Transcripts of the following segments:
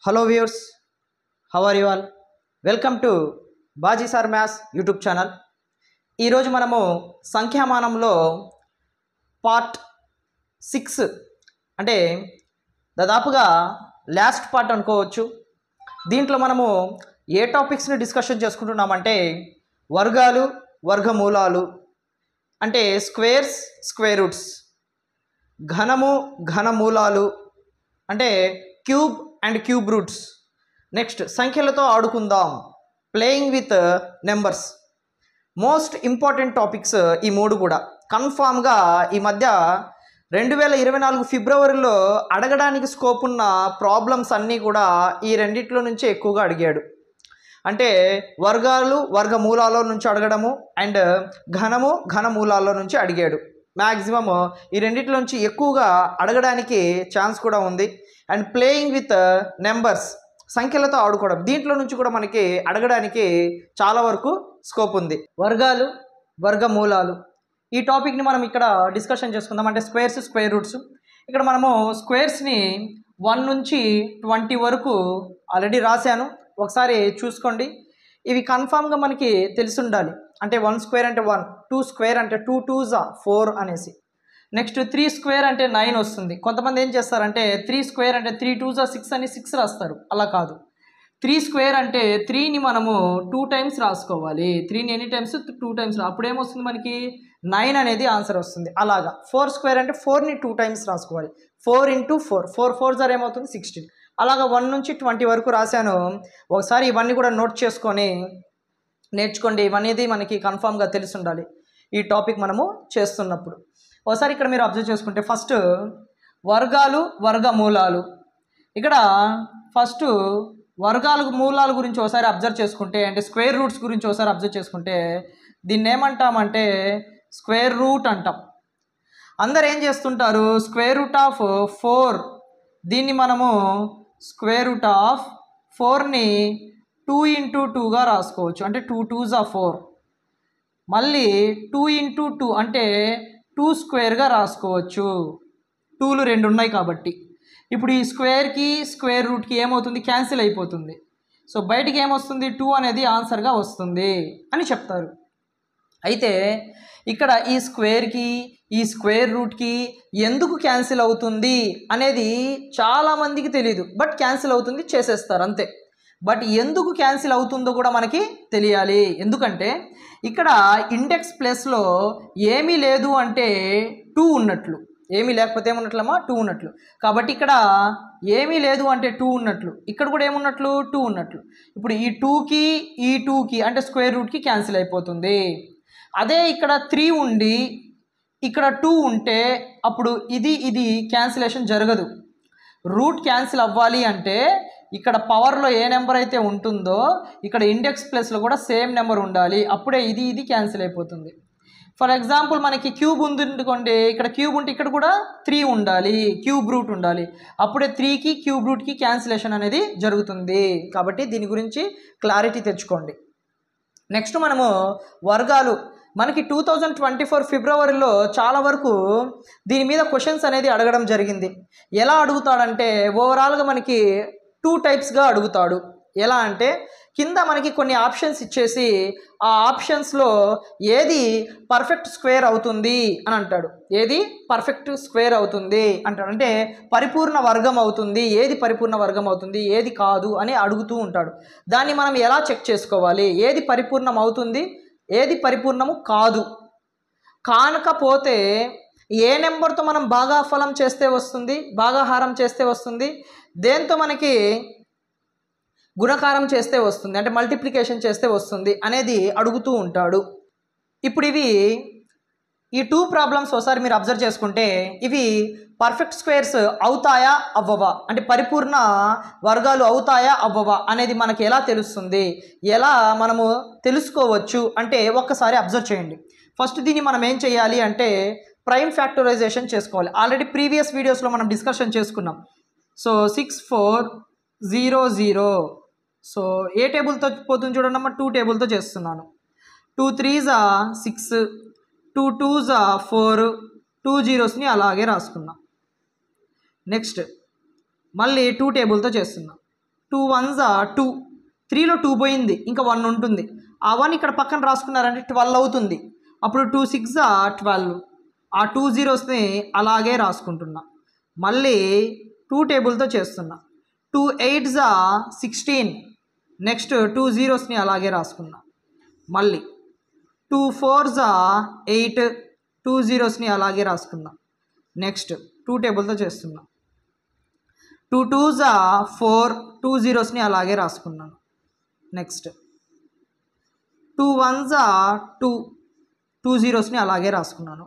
Hello viewers, how are you all? Welcome to Baji sir maths YouTube channel. ఈరోజు మనము సంఖ్యామానంలో part 6 అంటే దాదాపుగా last part అనుకోవచ్చు. దీంట్లో మనము ఏ టాపిక్స్ని డిస్కషన్ చేసుకుంటున్నామంటే వర్గాలు, వర్గమూలాలు అంటే స్క్వేర్స్, స్క్వేర్ రూట్స్, ఘనము, ఘనమూలాలు అంటే cube and cube roots, next సంఖ్యలతో ఆడుకుందాం, playing with numbers. Most important topics ఈ మూడు కూడా. కన్ఫామ్గా ఈ మధ్య 2024 ఫిబ్రవరిలో అడగడానికి స్కోప్ ఉన్న ప్రాబ్లమ్స్ అన్నీ కూడా ఈ రెండిట్లో నుంచి ఎక్కువగా అడిగాడు. అంటే వర్గాలు, వర్గమూలాల నుంచి అడగడము అండ్ ఘనము, ఘనమూలాల నుంచి అడిగాడు. మ్యాక్సిమమ్ ఈ రెండిట్లో నుంచి ఎక్కువగా అడగడానికి ఛాన్స్ కూడా ఉంది. అండ్ ప్లేయింగ్ విత్ నెంబర్స్, సంఖ్యలతో ఆడుకోవడం, దీంట్లో నుంచి కూడా మనకి అడగడానికి చాలా వరకు స్కోప్ ఉంది. వర్గాలు, వర్గమూలాలు ఈ టాపిక్ని మనం ఇక్కడ డిస్కషన్ చేసుకుందాం. అంటే స్క్వేర్స్, స్క్వేర్ రూట్స్. ఇక్కడ మనము స్క్వేర్స్ని 1 నుంచి 20 వరకు ఆల్రెడీ రాశాను, ఒకసారి చూసుకోండి. ఇవి కన్ఫామ్గా మనకి తెలిసి ఉండాలి. అంటే 1 స్క్వేర్ అంటే 1, 2 స్క్వేర్ అంటే 2 2s 4 అనేసి. నెక్స్ట్ 3 స్క్వేర్ అంటే 9 వస్తుంది. కొంతమంది ఏం చేస్తారంటే 3 స్క్వేర్ అంటే 3 2s 6 అని 6 రాస్తారు. అలా కాదు. 3 స్క్వేర్ అంటే 3ని మనము 2 టైమ్స్ రాసుకోవాలి. 3ని ఎన్ని టైమ్స్? 2 టైమ్స్. అప్పుడు ఏమొస్తుంది మనకి? 9 అనేది ఆన్సర్ వస్తుంది. అలాగా 4 స్క్వేర్ అంటే 4ని 2 టైమ్స్ రాసుకోవాలి. 4 × 4, 4 4s ఏమవుతుంది? 16. అలాగా 1 నుంచి 20 వరకు రాశాను. ఒకసారి ఇవన్నీ కూడా నోట్ చేసుకొని నేర్చుకోండి. ఇవన్నీ మనకి కన్ఫామ్గా తెలిసి ఉండాలి ఈ టాపిక్ మనము చేస్తున్నప్పుడు. ఒకసారి ఇక్కడ మీరు అబ్జర్వ్ చేసుకుంటే ఫస్ట్ వర్గాలు, వర్గమూలాలు. ఇక్కడ ఫస్ట్ వర్గాలు, మూలాల గురించి ఒకసారి అబ్జర్వ్ చేసుకుంటే, అంటే స్క్వేర్ రూట్స్ గురించి ఒకసారి అబ్జర్వ్ చేసుకుంటే దీన్ని ఏమంటామంటే స్క్వేర్ రూట్ అంటాం. అందరు ఏం చేస్తుంటారు? స్క్వేర్ రూట్ ఆఫ్ 4, దీన్ని మనము స్క్వేర్ రూట్ ఆఫ్ 4ని 2 × 2గా రాసుకోవచ్చు. అంటే 2 2s 4. మళ్ళీ 2 × 2 అంటే 2 స్క్వేర్గా రాసుకోవచ్చు. 2లు 2 ఉన్నాయి కాబట్టి. ఇప్పుడు ఈ స్క్వేర్కి స్క్వేర్ రూట్కి ఏమవుతుంది? క్యాన్సిల్ అయిపోతుంది. సో బయటికి ఏమొస్తుంది? 2 అనేది ఆన్సర్గా వస్తుంది అని చెప్తారు. అయితే ఇక్కడ ఈ స్క్వేర్కి ఈ స్క్వేర్ రూట్కి ఎందుకు క్యాన్సిల్ అవుతుంది అనేది చాలామందికి తెలియదు. బట్ క్యాన్సిల్ అవుతుంది, చేసేస్తారు అంతే. బట్ ఎందుకు క్యాన్సిల్ అవుతుందో కూడా మనకి తెలియాలి. ఎందుకంటే ఇక్కడ ఇండెక్స్ ప్లేస్లో ఏమీ లేదు అంటే 2 ఉన్నట్లు, ఏమీ లేకపోతే ఏమున్నట్లమ్మా? 2 ఉన్నట్లు. కాబట్టి ఇక్కడ ఏమీ లేదు అంటే 2 ఉన్నట్లు, ఇక్కడ కూడా ఏమున్నట్లు? 2 ఉన్నట్లు. ఇప్పుడు ఈ 2కి ఈ 2కి అంటే స్క్వేర్ రూట్కి క్యాన్సిల్ అయిపోతుంది. అదే ఇక్కడ 3 ఉండి ఇక్కడ 2 ఉంటే అప్పుడు ఇది క్యాన్సిలేషన్ జరగదు. రూట్ క్యాన్సిల్ అవ్వాలి అంటే ఇక్కడ పవర్లో ఏ నెంబర్ అయితే ఉంటుందో ఇక్కడ ఇండెక్స్ ప్లేస్లో కూడా సేమ్ నెంబర్ ఉండాలి. అప్పుడే ఇది క్యాన్సిల్ అయిపోతుంది. ఫర్ ఎగ్జాంపుల్ మనకి క్యూబ్ ఉంది అనుకోండి, ఇక్కడ క్యూబ్ ఉంటే ఇక్కడ కూడా 3 ఉండాలి, క్యూబ్ రూట్ ఉండాలి. అప్పుడే 3కి క్యూబ్ రూట్కి క్యాన్సిలేషన్ అనేది జరుగుతుంది. కాబట్టి దీని గురించి క్లారిటీ తెచ్చుకోండి. నెక్స్ట్ మనము వర్గాలు. మనకి 2024 ఫిబ్రవరిలో చాలా వరకు దీని మీద క్వశ్చన్స్ అనేది అడగడం జరిగింది. ఎలా అడుగుతాడంటే ఓవరాల్గా మనకి 2 టైప్స్గా అడుగుతాడు. ఎలా అంటే కింద మనకి కొన్ని ఆప్షన్స్ ఇచ్చేసి ఆ ఆప్షన్స్లో ఏది పర్ఫెక్ట్ స్క్వేర్ అవుతుంది అని అంటాడు. ఏది పర్ఫెక్ట్ స్క్వేర్ అవుతుంది అంటాడు, అంటే పరిపూర్ణ వర్గం అవుతుంది, ఏది పరిపూర్ణ వర్గం అవుతుంది, ఏది కాదు అని అడుగుతూ ఉంటాడు. దాన్ని మనం ఎలా చెక్ చేసుకోవాలి? ఏది పరిపూర్ణం అవుతుంది, ఏది పరిపూర్ణము కాదు. కానకపోతే ఏ నెంబర్తో మనం భాగాఫలం చేస్తే వస్తుంది, భాగాహారం చేస్తే వస్తుంది, దేంతో మనకి గుణకారం చేస్తే వస్తుంది, అంటే మల్టిప్లికేషన్ చేస్తే వస్తుంది అనేది అడుగుతూ ఉంటాడు. ఇప్పుడు ఈ 2 ప్రాబ్లమ్స్ ఒకసారి మీరు అబ్జర్వ్ చేసుకుంటే ఇవి పర్ఫెక్ట్ స్క్వేర్స్ అవుతాయా అవ్వవా, అంటే పరిపూర్ణ వర్గాలు అవుతాయా అవ్వవా అనేది మనకి ఎలా తెలుస్తుంది, ఎలా మనము తెలుసుకోవచ్చు అంటే ఒక్కసారి అబ్జర్వ్ చేయండి. ఫస్ట్ దీన్ని మనం ఏం చేయాలి అంటే ప్రైమ్ ఫ్యాక్టరైజేషన్ చేసుకోవాలి. ఆల్రెడీ ప్రీవియస్ వీడియోస్లో మనం డిస్కషన్ చేసుకున్నాం. సో 6 4 0 0. సో ఏ టేబుల్తో పోతుంది చూడండి, 2 టేబుల్తో చేస్తున్నాను. 2 3s 6, 2 2s 4, 2 zeros అలాగే రాసుకున్నాం. నెక్స్ట్ మళ్ళీ 2 టేబుల్తో చేస్తున్నాం. 2 1s 2, 3లో 2 పోయింది, ఇంకా 1 ఉంటుంది. ఆ 1 ఇక్కడ పక్కన రాసుకున్నారంటే 12 అవుతుంది. అప్పుడు 2 6 12, ఆ 2 zeros అలాగే రాసుకుంటున్నా. మళ్ళీ 2 టేబుల్తో చేస్తున్నా. 2 8s 16, నెక్స్ట్ 2 zeros అలాగే రాసుకున్నా. మళ్ళీ 2 4s 8, 2 zeros అలాగే రాసుకున్నా. నెక్స్ట్ 2 టేబుల్తో చేస్తున్నా. 2 2s 4, 2 zeros అలాగే రాసుకున్నాను. నెక్స్ట్ 2 1s 2, 2 zeros అలాగే రాసుకున్నాను.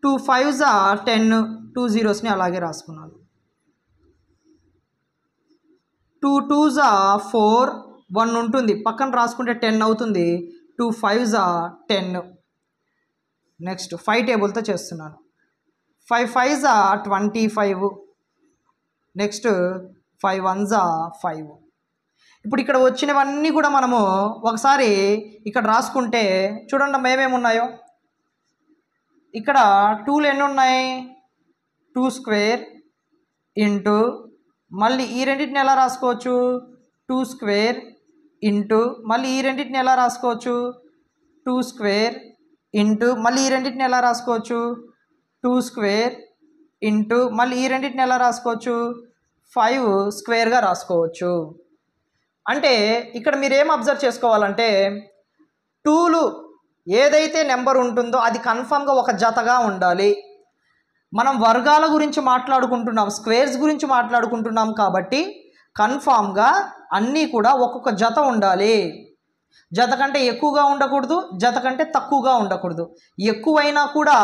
2 5s 10, 2 zeros అలాగే రాసుకున్నాను. 2 2s 4, 1 ఉంటుంది, పక్కన రాసుకుంటే 10 అవుతుంది. 2 5s 10. నెక్స్ట్ 5 టేబుల్తో చేస్తున్నాను. 5 5s 25, నెక్స్ట్ 5 1s 5. ఇప్పుడు ఇక్కడ వచ్చినవన్నీ కూడా మనము ఒకసారి ఇక్కడ రాసుకుంటే చూడండి ఏమేమి ఉన్నాయో. ఇక్కడ 2లు ఎన్ని ఉన్నాయి? 2 స్క్వేర్ ఇంటూ, మళ్ళీ ఈ రెండింటిని ఎలా రాసుకోవచ్చు? 2 స్క్వేర్ ఇంటూ, మళ్ళీ ఈ రెండింటిని ఎలా రాసుకోవచ్చు? 2 స్క్వేర్ ఇంటూ, మళ్ళీ ఈ రెండింటిని ఎలా రాసుకోవచ్చు? 2 స్క్వేర్ ఇంటూ, మళ్ళీ ఈ రెండింటిని ఎలా రాసుకోవచ్చు? 5 స్క్వేర్గా రాసుకోవచ్చు. అంటే ఇక్కడ మీరు ఏం అబ్జర్వ్ చేసుకోవాలంటే 2లు ఏదైతే నెంబర్ ఉంటుందో అది కన్ఫామ్గా ఒక జతగా ఉండాలి. మనం వర్గాల గురించి మాట్లాడుకుంటున్నాం, స్క్వేర్స్ గురించి మాట్లాడుకుంటున్నాం కాబట్టి కన్ఫామ్గా అన్నీ కూడా ఒక్కొక్క జత ఉండాలి. జత కంటే ఎక్కువగా ఉండకూడదు, జత కంటే తక్కువగా ఉండకూడదు. ఎక్కువైనా కూడా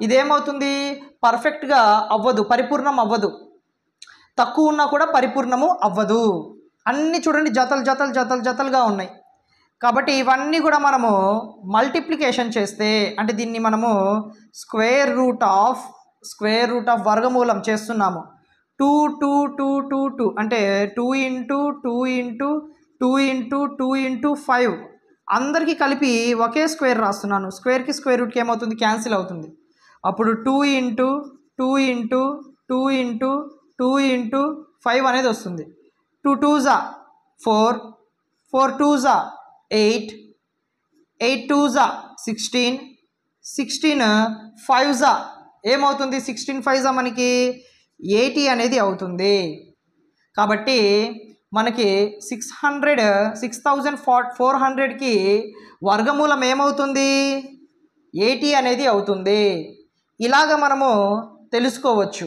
ఇదేమవుతుంది? పర్ఫెక్ట్గా అవ్వదు, పరిపూర్ణం అవ్వదు. తక్కువ ఉన్నా కూడా పరిపూర్ణము అవ్వదు. అన్నీ చూడండి జతలు జతలు జతలు జతలుగా ఉన్నాయి. కాబట్టి ఇవన్నీ కూడా మనము మల్టిప్లికేషన్ చేస్తే, అంటే దీన్ని మనము స్క్వేర్ రూట్ ఆఫ్ వర్గమూలం చేస్తున్నాము. 2 2 2 2 2 అంటే 2 ఇంటూ 2 ఇంటూ 2 ఇంటూ 2 ఇంటూ 5 అందరికీ కలిపి ఒకే స్క్వేర్ రాస్తున్నాను. స్క్వేర్కి స్క్వేర్ రూట్కి ఏమవుతుంది? క్యాన్సిల్ అవుతుంది. అప్పుడు 2 ఇంటూ 2 ఇంటూ 2 ఇంటూ 2 ఇంటూ 5 అనేది వస్తుంది. 2 2s 4, 4 2s 8, 8 2s 16, 16 5s ఏమవుతుంది? 16 5s మనకి 80 అనేది అవుతుంది. కాబట్టి మనకి 6400కి వర్గమూలం ఏమవుతుంది? 80 అనేది అవుతుంది. ఇలాగ మనము తెలుసుకోవచ్చు.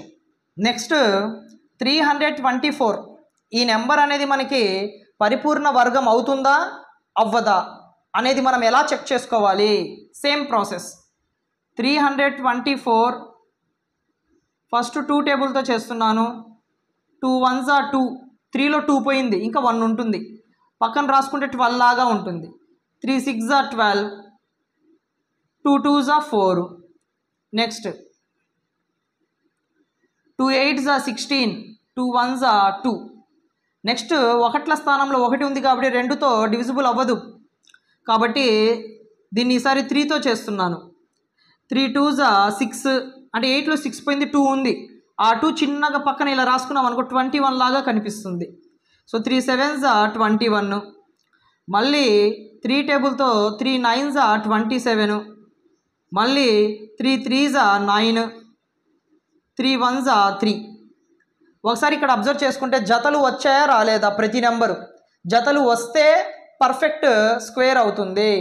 నెక్స్ట్ 324, ఈ నెంబర్ అనేది మనకి పరిపూర్ణ వర్గం అవుతుందా అవ్వదా అనేది మనం ఎలా చెక్ చేసుకోవాలి? Same process. 324 ఫస్ట్ 2 టేబుల్తో చేస్తున్నాను. 2 1s 2, 3లో 2 పోయింది, ఇంకా 1 ఉంటుంది, పక్కన రాసుకుంటే 12 లాగా ఉంటుంది. 3 6 12, 2 2s 4, next 2 8s 16, 2 1s 2. Next ఒకట్ల స్థానంలో 1 ఉంది కాబట్టి 2తో డివిజిబుల్ అవ్వదు, కాబట్టి దీన్ని ఈసారి 3తో చేస్తున్నాను. 3 2s 6, అంటే 8లో 6 పోయింది, 2 ఉంది, ఆ 2 చిన్నగా పక్కన ఇలా రాసుకున్నాం అనుకో 21 లాగా కనిపిస్తుంది. సో 3 7s 21, మళ్ళీ 3 టేబుల్తో 3 9s 27, మళ్ళీ 3 3s 9, 3 1s 3. ఒకసారి ఇక్కడ అబ్జర్వ్ చేసుకుంటే జతలు వచ్చాయా రాలేదా? ప్రతి నెంబరు జతలు వస్తే పర్ఫెక్ట్ స్క్వేర్ అవుతుంది,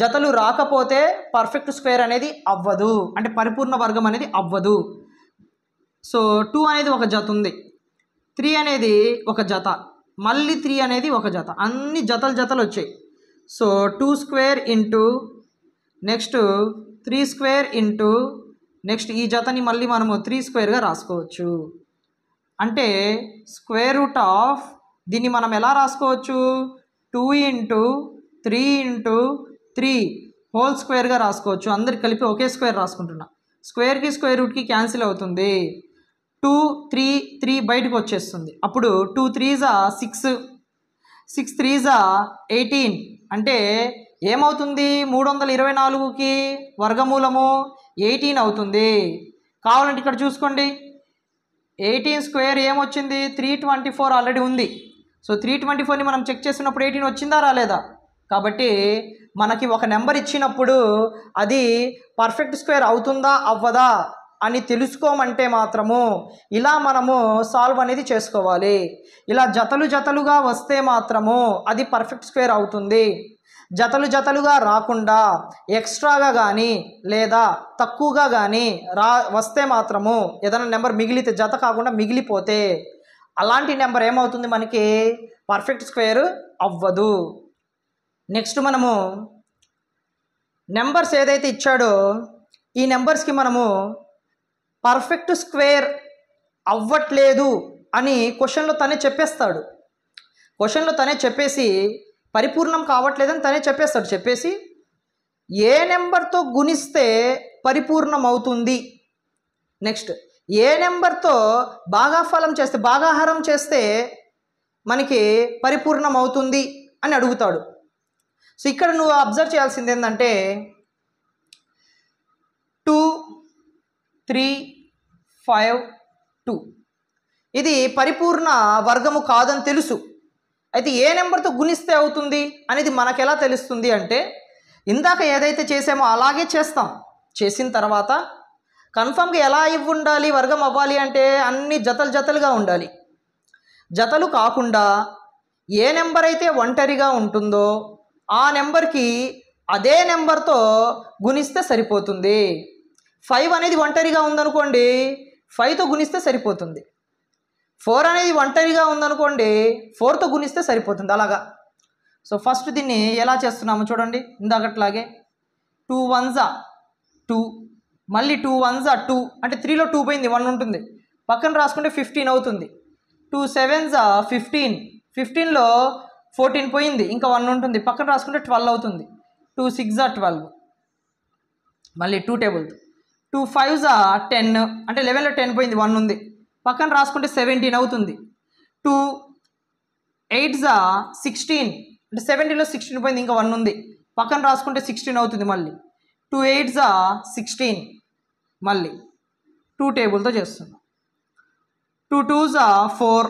జతలు రాకపోతే పర్ఫెక్ట్ స్క్వేర్ అనేది అవ్వదు, అంటే పరిపూర్ణ వర్గం అనేది అవ్వదు. సో 2 అనేది ఒక జత ఉంది, 3 అనేది ఒక జత, మళ్ళీ 3 అనేది ఒక జత, అన్ని జతలు జతలు వచ్చాయి. So 2 square into, next 3 square into, next ఈ జతని మళ్ళీ మనము 3 స్క్వేర్గా రాసుకోవచ్చు. అంటే స్క్వేర్ రూట్ ఆఫ్ దీన్ని మనం ఎలా రాసుకోవచ్చు? 2 ఇంటూ 3 ఇంటూ 3 హోల్ స్క్వేర్గా రాసుకోవచ్చు. అందరికి కలిపి ఒకే స్క్వేర్ రాసుకుంటున్నా. స్క్వేర్కి స్క్వేర్ రూట్కి క్యాన్సిల్ అవుతుంది. 2 3 3 బయటకు వచ్చేస్తుంది. అప్పుడు 2 3s 6, 6 3s 18, అంటే ఏమవుతుంది? 324కి వర్గమూలము 18 అవుతుంది. కావాలంటే ఇక్కడ చూసుకోండి, 18 స్క్వేర్ ఏమొచ్చింది 324 ఆల్రెడీ ఉంది. సో 324ని మనం చెక్ చేసినప్పుడు 18 వచ్చిందా రాలేదా? కాబట్టి మనకి ఒక నెంబర్ ఇచ్చినప్పుడు అది పర్ఫెక్ట్ స్క్వేర్ అవుతుందా అవ్వదా అని తెలుసుకోమంటే మాత్రము ఇలా మనము సాల్వ్ అనేది చేసుకోవాలి. ఇలా జతలు జతలుగా వస్తే మాత్రము అది పర్ఫెక్ట్ స్క్వేర్ అవుతుంది. జతలు జతలుగా రాకుండా ఎక్స్ట్రాగా కానీ లేదా తక్కువగా కానీ వస్తే మాత్రము ఏదైనా నెంబర్ మిగిలితే జత కాకుండా మిగిలిపోతే అలాంటి నెంబర్ ఏమవుతుంది మనకి పర్ఫెక్ట్ స్క్వేర్ అవ్వదు. నెక్స్ట్ మనము నెంబర్స్ ఏదైతే ఇచ్చాడో ఈ నెంబర్స్కి మనము పర్ఫెక్ట్ స్క్వేర్ అవ్వట్లేదు అని క్వశ్చన్లో తనే చెప్పేస్తాడు. క్వశ్చన్లో తనే చెప్పేసి పరిపూర్ణం కావట్లేదని తనే చెప్పేస్తాడు. చెప్పేసి ఏ నెంబర్తో గుణిస్తే పరిపూర్ణం అవుతుంది, నెక్స్ట్ ఏ నెంబర్తో భాగాఫలం చేస్తే భాగాహారం చేస్తే మనకి పరిపూర్ణం అవుతుంది అని అడుగుతాడు. సో ఇక్కడ నువ్వు అబ్జర్వ్ చేయాల్సింది ఏంటంటే 2 3 5 2 ఇది పరిపూర్ణ వర్గము కాదని తెలుసు. అయితే ఏ నెంబర్తో గుణిస్తే అవుతుంది అనేది మనకు ఎలా తెలుస్తుంది అంటే ఇందాక ఏదైతే చేసామో అలాగే చేస్తాం. చేసిన తర్వాత కన్ఫామ్గా ఎలా ఉండాలి వర్గం అవ్వాలి అంటే అన్ని జతలు జతలుగా ఉండాలి. జతలు కాకుండా ఏ నెంబర్ అయితే ఒంటరిగా ఉంటుందో ఆ నెంబర్కి అదే నెంబర్తో గుణిస్తే సరిపోతుంది. 5 అనేది ఒంటరిగా ఉందనుకోండి 5తో గుణిస్తే సరిపోతుంది. 4 అనేది ఒంటరిగా ఉందనుకోండి 4తో గుణిస్తే సరిపోతుంది. అలాగా. సో ఫస్ట్ దీన్ని ఎలా చేస్తున్నాము చూడండి. ఇందాకట్లాగే 2 1s 2 మళ్ళీ 2 1s 2 అంటే 3లో 2 పోయింది 1 ఉంటుంది. పక్కన రాసుకుంటే 15 అవుతుంది. 2 7s 15 15లో 14 పోయింది ఇంకా 1 ఉంటుంది. పక్కన రాసుకుంటే 12 అవుతుంది. 2 6s 12 మళ్ళీ 2 టేబుల్. 2 5s 10 అంటే 11లో 10 పోయింది 1 ఉంది. పక్కన రాసుకుంటే 17 అవుతుంది. 2 8s 16 అంటే 17లో 16 పోయింది ఇంకా 1 ఉంది. పక్కన రాసుకుంటే 16 అవుతుంది. మళ్ళీ 2 8s 16 మళ్ళీ 2 టేబుల్తో చేస్తున్నాం. 2 2s 4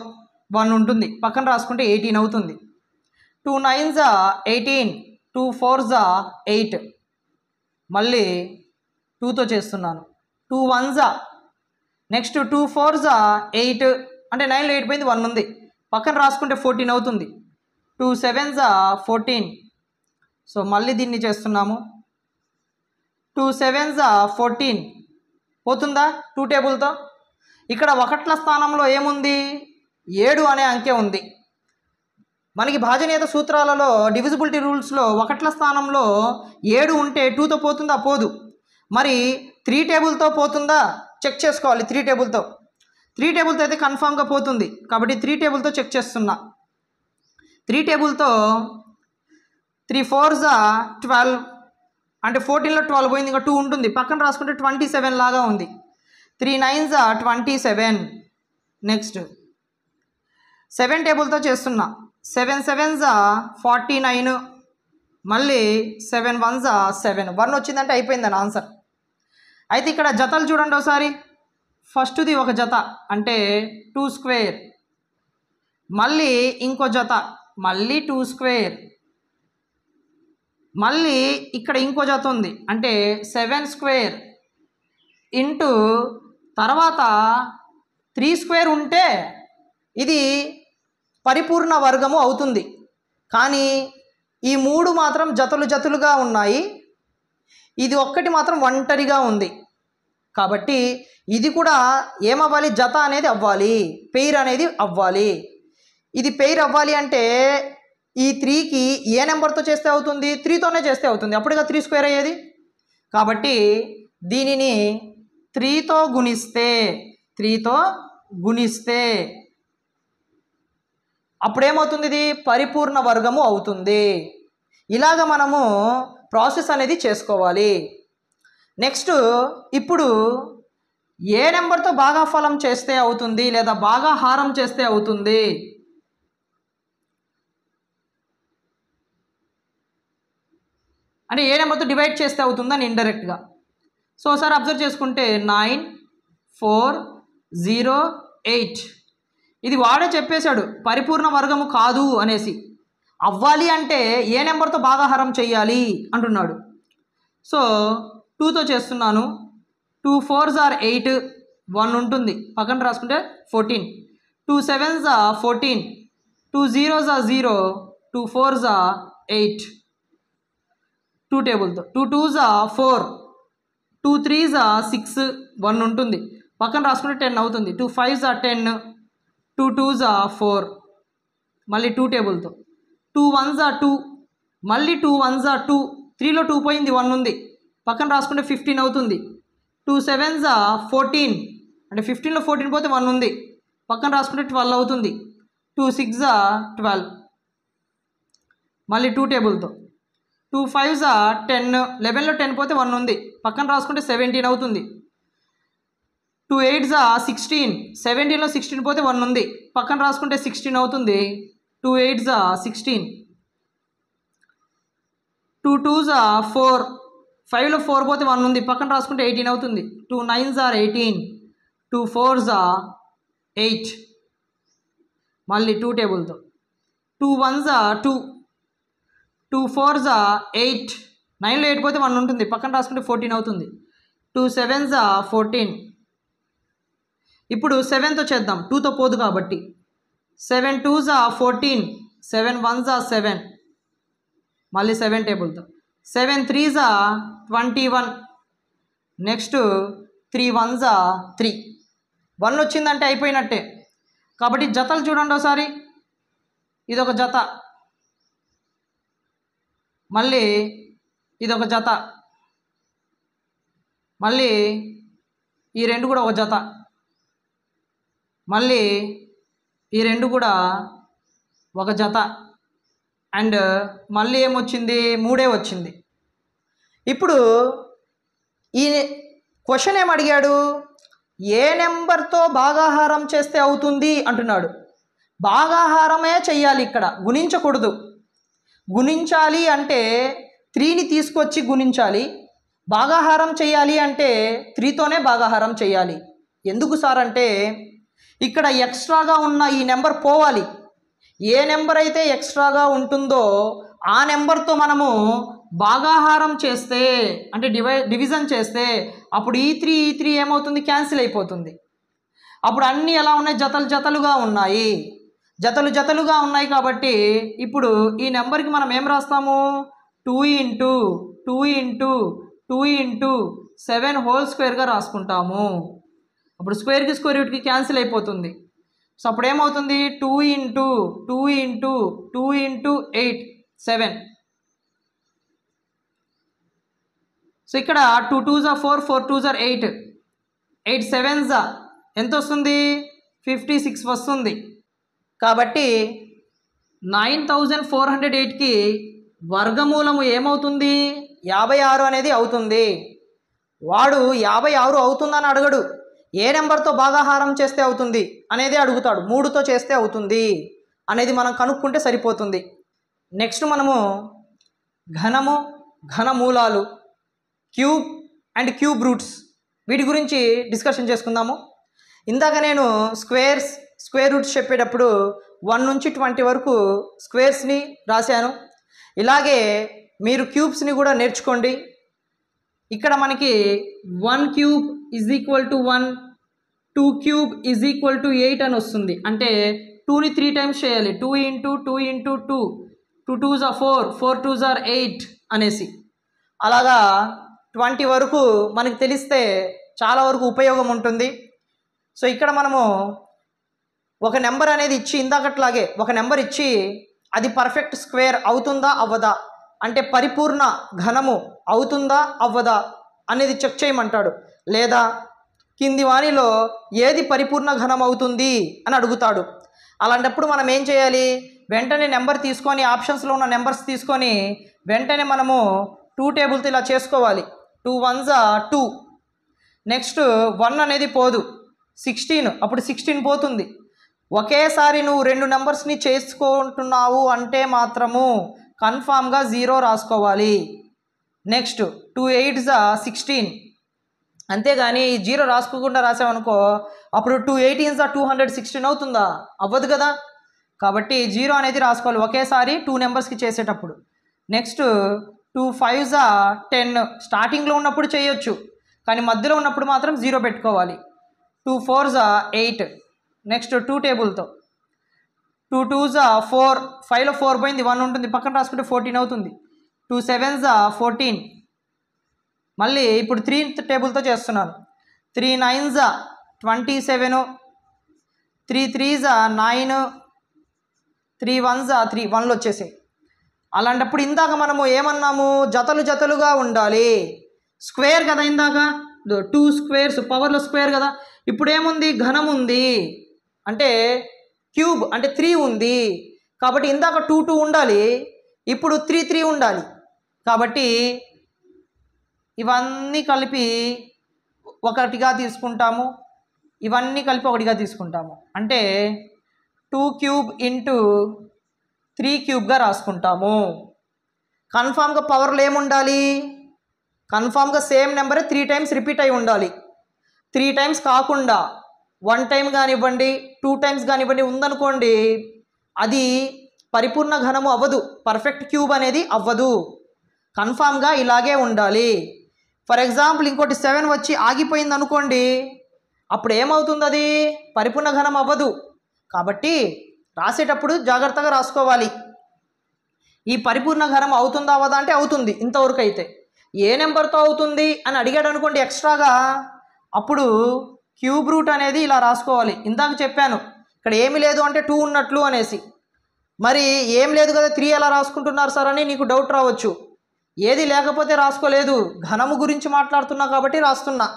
1 ఉంటుంది. పక్కన రాసుకుంటే 18 అవుతుంది. 2 9s 18 2 4s 8 మళ్ళీ 2తో చేస్తున్నాను. 2 1s నెక్స్ట్ 2 4s 8 అంటే 9లో 8 పోయింది 1 ఉంది. పక్కన రాసుకుంటే 14 అవుతుంది. 2 7s 14 సో మళ్ళీ దీన్ని చేస్తున్నాము. 2 7s 14 పోతుందా 2 టేబుల్తో. ఇక్కడ ఒకట్ల స్థానంలో ఏముంది 7 అనే అంకె ఉంది. మనకి భాజనీయత సూత్రాలలో డివిజిబిలిటీ రూల్స్లో ఒకట్ల స్థానంలో 7 ఉంటే 2తో పోతుందా పోదు. మరి 3 టేబుల్తో పోతుందా చెక్ చేసుకోవాలి. 3 టేబుల్తో అయితే కన్ఫామ్గా పోతుంది. కాబట్టి 3 టేబుల్తో చెక్ చేస్తున్నా. 3 టేబుల్తో 3 4s 12 అంటే 14లో 12 పోయింది ఇంకా 2 ఉంటుంది. పక్కన రాసుకుంటే 27 లాగా ఉంది. 3 9s 27 నెక్స్ట్ 7 టేబుల్తో చేస్తున్నా. 7 7s 49 మళ్ళీ 7 1s 7 1 వచ్చిందంటే అయిపోయిందని ఆన్సర్. అయితే ఇక్కడ జతలు చూడండి ఒకసారి. ఫస్ట్ది ఒక జత అంటే 2 స్క్వేర్, మళ్ళీ ఇంకో జత మళ్ళీ 2 స్క్వేర్, మళ్ళీ ఇక్కడ ఇంకో జత ఉంది అంటే 7 స్క్వేర్ ఇంటూ తర్వాత 3 స్క్వేర్ ఉంటే ఇది పరిపూర్ణ వర్గము అవుతుంది. కానీ ఈ 3 మాత్రం జతలు జతలుగా ఉన్నాయి, ఇది ఒక్కటి మాత్రం ఒంటరిగా ఉంది. కాబట్టి ఇది కూడా ఏమవ్వాలి జత అనేది అవ్వాలి, పెయిర్ అనేది అవ్వాలి. ఇది పెయిర్ అవ్వాలి అంటే ఈ 3కి ఏ నెంబర్తో చేస్తే అవుతుంది 3తోనే చేస్తే అవుతుంది. అప్పుడుగా 3 స్క్వేర్ అయ్యేది. కాబట్టి దీనిని 3తో గుణిస్తే అప్పుడేమవుతుంది ఇది పరిపూర్ణ వర్గము అవుతుంది. ఇలాగ మనము ప్రాసెస్ అనేది చేసుకోవాలి. నెక్స్ట్ ఇప్పుడు ఏ నెంబర్తో భాగాఫలం చేస్తే అవుతుంది లేదా భాగాహారం చేస్తే అవుతుంది అంటే ఏ నెంబర్తో డివైడ్ చేస్తే అవుతుందని ఇండైరెక్ట్గా. సో ఒకసారి అబ్జర్వ్ చేసుకుంటే 9 4 0 8. ఇది వాడే చెప్పేశాడు పరిపూర్ణ వర్గము కాదు అనేసి. అవ్వాలి అంటే ఏ నెంబర్తో భాగాహారం చెయ్యాలి అంటున్నాడు. సో 2తో చేస్తున్నాను. 2 4s are 8, 1 ఉంటుంది పక్కన రాసుకుంటే 14. 2 7s are 14, 2 0s are 0, 2 4s are 8. 2 టేబుల్తో 2 2s are 4, 2 3s are 6, 1 ఉంటుంది పక్కన రాసుకుంటే 10 అవుతుంది. 2 5s are 10, 2 2s are 4. మళ్ళీ 2 టేబుల్తో 2 1s are 2, మళ్ళీ 2 1s are 2, 3లో 2 పోయింది 1 ఉంది పక్కన రాసుకుంటే 15 అవుతుంది. 2 7s are 14, అంటే 15లో 14 పోతే 1 ఉంది పక్కన రాసుకుంటే 12 అవుతుంది. 2 6s are 12. మళ్ళీ 2 టేబుల్తో 2 5s are 10, 11లో 10 పోతే 1 ఉంది పక్కన రాసుకుంటే 17 అవుతుంది. 2 8s are 16, 17లో 16 పోతే 1 ఉంది పక్కన రాసుకుంటే 16 అవుతుంది. 2 8s are 16. 2 2s are 4, 5లో 4 పోతే 1 ఉంది పక్కన రాసుకుంటే 18 అవుతుంది. 2 9s are 18, 2 4s are 8. మళ్ళీ 2 టేబుల్తో 2 1s are 2, 2 4s are 8, 9లో 8 పోతే 1 ఉంటుంది పక్కన రాసుకుంటే 14 అవుతుంది. 2 7s are 14. ఇప్పుడు 7తో చేద్దాం, 2తో పోదు కాబట్టి. 7 2s are 14, 7 1s are 7. మళ్ళీ 7 టేబుల్తో 7 3s are 21. Next 3 1s are 3. 1 వచ్చిందంటే అయిపోయినట్టే. కాబట్టి జతలు చూడండి ఒకసారి. ఇదొక జత, మళ్ళీ ఇదొక జత, మళ్ళీ ఈ రెండు కూడా ఒక జత, మళ్ళీ ఈ రెండు కూడా ఒక జత, అండ్ మళ్ళీ ఏమొచ్చింది 3 వచ్చింది. ఇప్పుడు ఈ క్వశ్చన్ ఏమడిగాడు, ఏ నెంబర్తో భాగాహారం చేస్తే అవుతుంది అంటున్నాడు. భాగాహారమే చెయ్యాలి, ఇక్కడ గుణించకూడదు. గుణించాలి అంటే 3ని తీసుకొచ్చి గుణించాలి. భాగాహారం చేయాలి అంటే 3తోనే భాగాహారం చేయాలి. ఎందుకు సార్ అంటే ఇక్కడ ఎక్స్ట్రాగా ఉన్న ఈ నెంబర్ పోవాలి. ఏ నెంబర్ అయితే ఎక్స్ట్రాగా ఉంటుందో ఆ నెంబర్తో మనము భాగాహారం చేస్తే, అంటే డివిజన్ చేస్తే అప్పుడు ఈ 3 ఏమవుతుంది, క్యాన్సిల్ అయిపోతుంది. అప్పుడు అన్నీ ఎలా ఉన్నాయి, జతలుగా ఉన్నాయి. జతలుగా ఉన్నాయి కాబట్టి ఇప్పుడు ఈ నెంబర్కి మనం ఏం రాస్తాము, 2 into 2 into 2 into 7 హోల్ స్క్వేర్గా రాసుకుంటాము. అప్పుడు స్క్వేర్కి స్క్వేర్ రూట్కి క్యాన్సిల్ అయిపోతుంది. సో అప్పుడు ఏమవుతుంది, 2 into 2 into 2 into 8 7. సో ఇక్కడ 2 2s are 4, 4 2s are 8, 8 7s ఎంత వస్తుంది, 56 వస్తుంది. కాబట్టి 9408కి వర్గమూలము ఏమవుతుంది, 56 అనేది అవుతుంది. వాడు 56 అవుతుందని అడగడు, ఏ నెంబర్తో భాగాహారం చేస్తే అవుతుంది అనేది అడుగుతాడు. 3తో చేస్తే అవుతుంది అనేది మనం కనుక్కుంటే సరిపోతుంది. నెక్స్ట్ మనము ఘనము, ఘనమూలాలు, క్యూబ్ అండ్ క్యూబ్ రూట్స్, వీటి గురించి డిస్కషన్ చేసుకుందాము. ఇందాక నేను స్క్వేర్ రూట్స్ చెప్పేటప్పుడు 1 నుంచి 20 వరకు స్క్వేర్స్ని రాశాను. ఇలాగే మీరు క్యూబ్స్ని కూడా నేర్చుకోండి. ఇక్కడ మనకి 1 cube is equal to 1, 2 cube is equal to 8 అని వస్తుంది. అంటే 2ని 3 టైమ్స్ చేయాలి. 2 into 2 into 2, 2 2s are 4, 4 2s are 8 అనేసి. అలాగా 20 వరకు మనకి తెలిస్తే చాలా వరకు ఉపయోగం ఉంటుంది. సో ఇక్కడ మనము ఒక నెంబర్ అనేది ఇచ్చి, ఇందాకట్లాగే ఒక నెంబర్ ఇచ్చి అది పర్ఫెక్ట్ స్క్వేర్ అవుతుందా అవ్వదా, అంటే పరిపూర్ణ ఘనము అవుతుందా అవ్వదా అనేది చెక్ చేయమంటాడు. లేదా కింది వానిలో ఏది పరిపూర్ణ ఘనం అవుతుంది అని అడుగుతాడు. అలాంటప్పుడు మనం ఏం చేయాలి, వెంటనే నెంబర్ తీసుకొని, ఆప్షన్స్లో ఉన్న నెంబర్స్ తీసుకొని వెంటనే మనము 2 టేబుల్తో ఇలా చేసుకోవాలి. 2 1s are 2, నెక్స్ట్ 1 అనేది పోదు, 16, అప్పుడు 16 పోతుంది. ఒకేసారి నువ్వు 2 నెంబర్స్ని చేసుకుంటున్నావు అంటే మాత్రము కన్ఫామ్గా 0 రాసుకోవాలి. నెక్స్ట్ 2 8s are 16, అంతేగాని ఈ 0 రాసుకోకుండా రాసామనుకో అప్పుడు 2 18s 216 అవుతుందా? అవ్వదు కదా. కాబట్టి 0 అనేది రాసుకోవాలి ఒకేసారి 2 నెంబర్స్కి చేసేటప్పుడు. నెక్స్ట్ 2 5s 10 స్టార్టింగ్లో ఉన్నప్పుడు చేయొచ్చు, కానీ మధ్యలో ఉన్నప్పుడు మాత్రం 0 పెట్టుకోవాలి. 2 4s 8. Next 2 టేబుల్తో 2 2s 4. 5లో 4 పోయింది, 1 ఉంటుంది, పక్కన రాసుకుంటే 14 అవుతుంది. 2 7s 14. మళ్ళీ ఇప్పుడు 3 టేబుల్తో చేస్తున్నాను. 3 9s 27. 3 3s 9. 3 1s 3. 1లో వచ్చేసాయి. అలాంటప్పుడు ఇందాక మనము ఏమన్నాము? జతలు జతలుగా ఉండాలి. స్క్వేర్ కదా ఇందాక, 2 స్క్వేర్స్ పవర్లో స్క్వేర్ కదా. ఇప్పుడు ఏముంది? ఘనం ఉంది, అంటే క్యూబ్ అంటే 3 ఉంది. కాబట్టి ఇందాక 2 2 ఉండాలి, ఇప్పుడు 3 3 ఉండాలి. కాబట్టి ఇవన్నీ కలిపి ఒకటిగా తీసుకుంటాము, ఇవన్నీ కలిపి ఒకటిగా తీసుకుంటాము. అంటే 2 క్యూబ్ ఇంటూ 3 క్యూబ్గా రాసుకుంటాము. కన్ఫామ్గా పవర్లో ఏముండాలి? కన్ఫామ్గా సేమ్ నెంబరే 3 టైమ్స్ రిపీట్ అయి ఉండాలి. 3 టైమ్స్ కాకుండా 1 టైం కానివ్వండి, 2 టైమ్స్ కానివ్వండి ఉందనుకోండి, అది పరిపూర్ణ ఘనము అవ్వదు, పర్ఫెక్ట్ క్యూబ్ అనేది అవ్వదు. కన్ఫామ్గా ఇలాగే ఉండాలి. ఫర్ ఎగ్జాంపుల్ ఇంకోటి 7 వచ్చి ఆగిపోయింది అనుకోండి, అప్పుడు ఏమవుతుంది? అది పరిపూర్ణ ఘనం అవ్వదు. కాబట్టి రాసేటప్పుడు జాగ్రత్తగా రాసుకోవాలి. ఈ పరిపూర్ణ ఘనం అవుతుందా అవ్వదా అంటే అవుతుంది ఇంతవరకు అయితే. ఏ నెంబర్తో అవుతుంది అని అడిగాడు అనుకోండి ఎక్స్ట్రాగా, అప్పుడు క్యూబ్ రూట్ అనేది ఇలా రాసుకోవాలి. ఇందాక చెప్పాను ఇక్కడ ఏమి లేదు అంటే 2 ఉన్నట్లు అనేసి. మరి ఏం లేదు కదా 3 ఎలా రాసుకుంటున్నారు సార్ అని నీకు డౌట్ రావచ్చు. ఏది లేకపోతే రాసుకోలేదు, ఘనము గురించి మాట్లాడుతున్నా కాబట్టి రాస్తున్నా.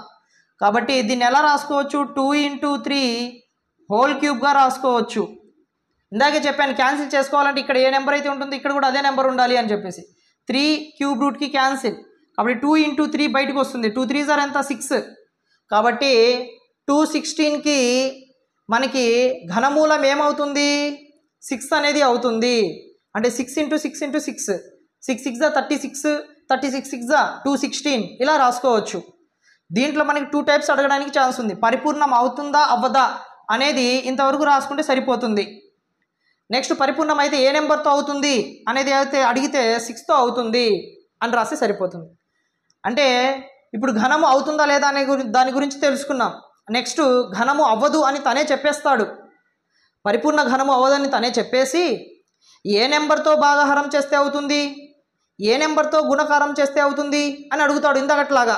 కాబట్టి దీన్ని ఎలా రాసుకోవచ్చు? 2 ఇంటూ 3 హోల్ క్యూబ్గా రాసుకోవచ్చు. ఇందాకే చెప్పాను క్యాన్సిల్ చేసుకోవాలంటే ఇక్కడ ఏ నెంబర్ అయితే ఉంటుందో ఇక్కడ కూడా అదే నెంబర్ ఉండాలి అని చెప్పేసి. 3 క్యూబ్ రూట్కి క్యాన్సిల్, కాబట్టి 2 ఇంటూ 3 బయటకు వస్తుంది. 2 3s ఎంత? 6. కాబట్టి 216కి మనకి ఘనమూలం ఏమవుతుంది? 6 అనేది అవుతుంది. అంటే 6 ఇంటూ 6 ఇంటూ 6, 6 6 36, 36 6 216 ఇలా రాసుకోవచ్చు. దీంట్లో మనకి 2 టైప్స్ అడగడానికి ఛాన్స్ ఉంది. పరిపూర్ణం అవుతుందా అవ్వదా అనేది ఇంతవరకు రాసుకుంటే సరిపోతుంది. నెక్స్ట్ పరిపూర్ణం అయితే ఏ నెంబర్తో అవుతుంది అనేది అయితే అడిగితే 6తో అవుతుంది అని రాస్తే సరిపోతుంది. అంటే ఇప్పుడు ఘనము అవుతుందా లేదా అనే దాని గురించి తెలుసుకున్నాం. నెక్స్ట్ ఘనము అవ్వదు అని తనే చెప్పేస్తాడు. పరిపూర్ణ ఘనము అవ్వదని తనే చెప్పేసి ఏ నెంబర్తో భాగాహారం చేస్తే అవుతుంది, ఏ నెంబర్తో గుణకారం చేస్తే అవుతుంది అని అడుగుతాడు ఇందాకట్లాగా.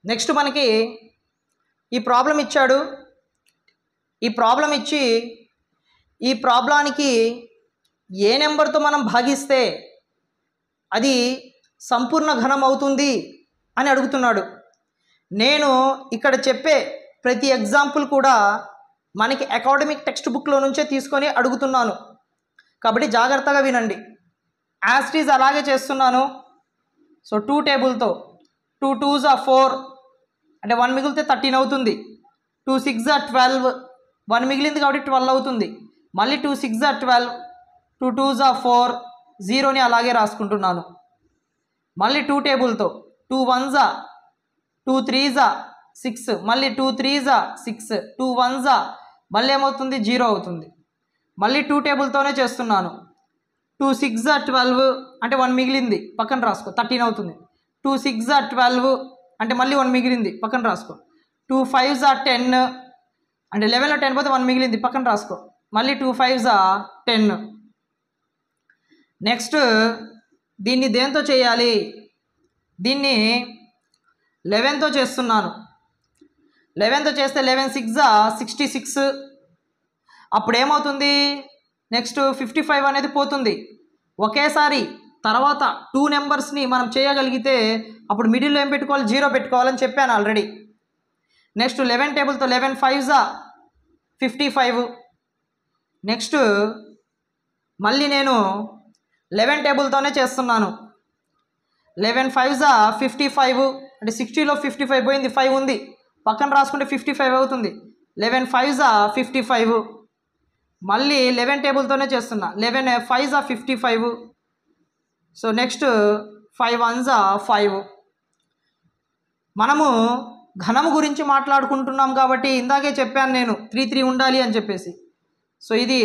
నెక్స్ట్ మనకి ఈ ప్రాబ్లం ఇచ్చాడు. ఈ ప్రాబ్లం ఇచ్చి ఈ ప్రాబ్లానికి ఏ నెంబర్తో మనం భాగిస్తే అది సంపూర్ణ ఘనం అవుతుంది అని అడుగుతున్నాడు. నేను ఇక్కడ చెప్పే ప్రతి ఎగ్జాంపుల్ కూడా మనకి అకాడమిక్ టెక్స్ట్ బుక్లో నుంచే తీసుకొని అడుగుతున్నాను, కాబట్టి జాగ్రత్తగా వినండి. యాజ్ ఇట్ ఈజ్ అలాగే చేస్తున్నాను. సో 2 టేబుల్తో 2 2s 4 అంటే 1 మిగిలితే 13 అవుతుంది. 2 6s 12, 1 మిగిలింది కాబట్టి 12 అవుతుంది. మళ్ళీ 2 6s 12, 2 2s 4, 0ని అలాగే రాసుకుంటున్నాను. మళ్ళీ 2 టేబుల్తో 2 1s 2 3s 6, మళ్ళీ 2 3s 6, 2 1s మళ్ళీ ఏమవుతుంది? 0 అవుతుంది. మళ్ళీ 2 టేబుల్తోనే చేస్తున్నాను. 2 6s 12 అంటే 1 మిగిలింది, పక్కన రాసుకో, 13 అవుతుంది. 2 6s 12 అంటే మళ్ళీ 1 మిగిలింది, పక్కన రాసుకో. 2 5s 10 అంటే 11లో 10 పోతే 1 మిగిలింది, పక్కన రాసుకో. మళ్ళీ 2 5s 10. నెక్స్ట్ దీన్ని దేంతో చేయాలి? దీన్ని 11తో చేస్తున్నాను. 11తో చేస్తే 11 6s 66. అప్పుడు ఏమవుతుంది? నెక్స్ట్ 55 అనేది పోతుంది. ఒకేసారి తర్వాత 2 నెంబర్స్ని మనం చేయగలిగితే అప్పుడు మిడిల్లో ఏం పెట్టుకోవాలి? 0 పెట్టుకోవాలని చెప్పాను ఆల్రెడీ. Next 11 టేబుల్తో 11 5s 55. నెక్స్ట్ మళ్ళీ నేను 11 టేబుల్తోనే చేస్తున్నాను. 11 5s 55 అంటే 60లో 55 పోయింది, 5 ఉంది, పక్కన రాసుకుంటే 55 అవుతుంది. 11 5s 55. మళ్ళీ 11 టేబుల్తోనే చేస్తున్నా. 11 5s 55. So next 5 1s 5. మనము ఘనము గురించి మాట్లాడుకుంటున్నాం కాబట్టి ఇందాకే చెప్పాను నేను 3 3 ఉండాలి అని చెప్పేసి. సో ఇది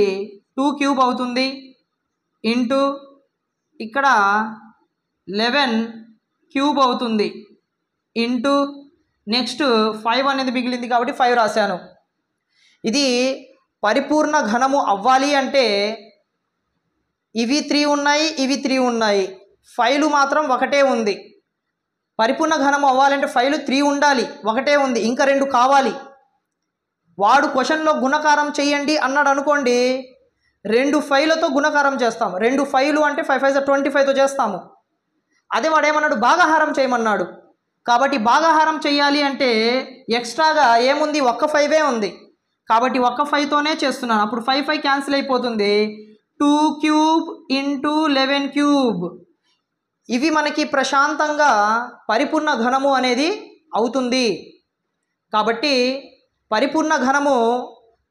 2 క్యూబ్ అవుతుంది ఇంటూ ఇక్కడ 11 క్యూబ్ అవుతుంది ఇంటూ నెక్స్ట్ 5 అనేది మిగిలింది కాబట్టి 5 రాశాను. ఇది పరిపూర్ణ ఘనము అవ్వాలి అంటే ఇవి 3 ఉన్నాయి, ఇవి 3 ఉన్నాయి, 5లు మాత్రం ఒకటే ఉంది. పరిపూర్ణ ఘనము అవ్వాలంటే 5లు 3 ఉండాలి, ఒకటే ఉంది, ఇంకా 2 కావాలి. వాడు క్వశ్చన్లో గుణకారం చేయండి అన్నాడు అనుకోండి, 2 5లతో గుణకారం చేస్తాము. 2 5లు అంటే 5 5 25తో చేస్తాము. అదే వాడు ఏమన్నాడు, భాగాహారం చేయమన్నాడు. కాబట్టి భాగాహారం చేయాలి అంటే ఎక్స్ట్రాగా ఏముంది, ఒక్క 5ఏ ఉంది. కాబట్టి ఒక్క 5తోనే చేస్తున్నాను. అప్పుడు 5 5 క్యాన్సిల్ అయిపోతుంది. 2 క్యూబ్ ఇంటూ 11 క్యూబ్. ఇవి మనకి ప్రశాంతంగా పరిపూర్ణ ఘనము అనేది అవుతుంది. కాబట్టి పరిపూర్ణ ఘనము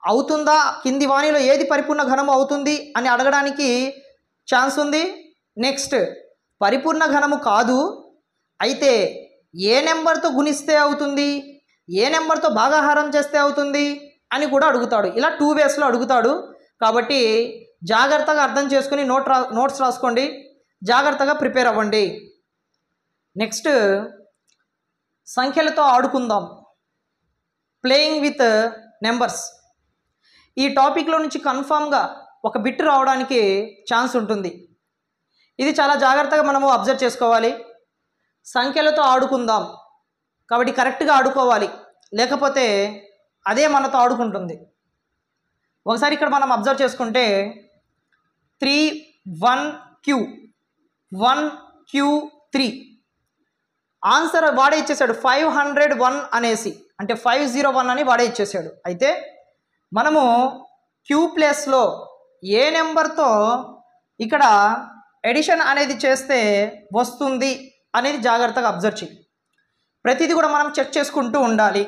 అవుతుందా, కింది వాణిలో ఏది పరిపూర్ణ ఘనము అవుతుంది అని అడగడానికి ఛాన్స్ ఉంది. నెక్స్ట్ పరిపూర్ణ ఘనము కాదు అయితే ఏ నెంబర్తో గుణిస్తే అవుతుంది, ఏ నెంబర్తో భాగాహారం చేస్తే అవుతుంది అని కూడా అడుగుతాడు. ఇలా 2 వేస్లో అడుగుతాడు. కాబట్టి జాగ్రత్తగా అర్థం చేసుకుని నోట్స్ రాసుకోండి, జాగ్రత్తగా ప్రిపేర్ అవ్వండి. నెక్స్ట్ సంఖ్యలతో ఆడుకుందాం, ప్లేయింగ్ విత్ నెంబర్స్. ఈ టాపిక్లో నుంచి కన్ఫామ్గా ఒక బిట్ రావడానికి ఛాన్స్ ఉంటుంది. ఇది చాలా జాగ్రత్తగా మనము అబ్జర్వ్ చేసుకోవాలి. సంఖ్యలతో ఆడుకుందాం కాబట్టి కరెక్ట్గా ఆడుకోవాలి, లేకపోతే అదే మనతో ఆడుకుంటుంది. ఒకసారి ఇక్కడ మనం అబ్జర్వ్ చేసుకుంటే 3 1 Q 1 Q 3 ఆన్సర్ వాడే ఇచ్చేసాడు 501 అనేసి, అంటే 501 అని వాడే ఇచ్చేసాడు. అయితే మనము క్యూ ప్లేస్లో ఏ నెంబర్తో ఇక్కడ ఎడిషన్ అనేది చేస్తే వస్తుంది అనేది జాగ్రత్తగా అబ్జర్వ్ చేయి. ప్రతిదీ కూడా మనం చెక్ చేసుకుంటూ ఉండాలి.